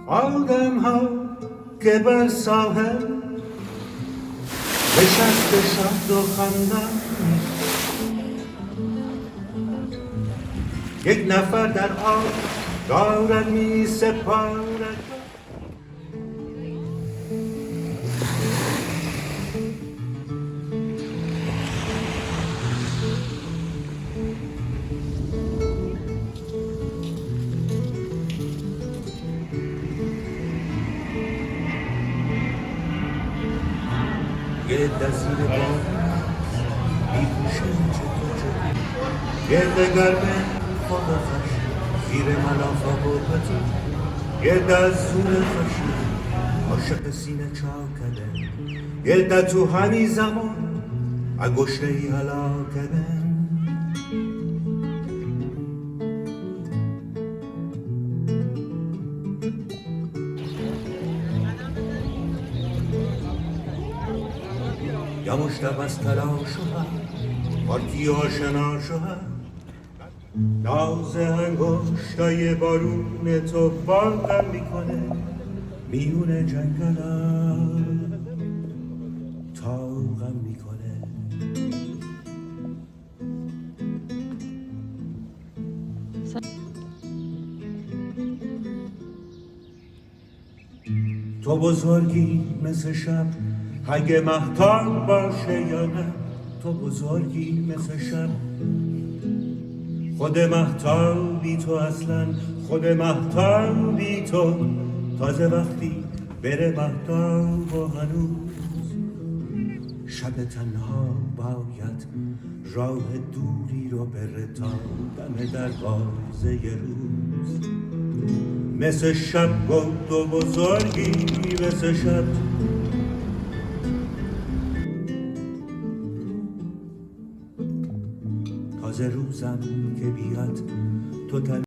آدم ها که بر ساحل نشسته شاد و خندان، یک نفر در آب دارد می سپارد. یه دزیر بار بیپوشه یه دگرده خدا خوش زیر ملافا بودتی یه دزور خوشی عاشق سینه چاکده یه دتو همی زمان اگوشته ای حلا کده. یا مشتب از تلاش هم پارکی آشنا شد ناز انگشتای بارون تو بالم میکنه میون جنگلم تاقم میکنه. تو بزرگی مثل شب اگه مهتاب باشه یا نه، تو بزرگی مثل شب خود مهتابی تو اصلا خود مهتابی تو تازه وقتی بره مهتاب و هنوز شب تنها باید راه دوری رو بره تا دم دروازه ی روز. مثل شب گفت و بزرگی مثل شب تازه روزم که بیاد تو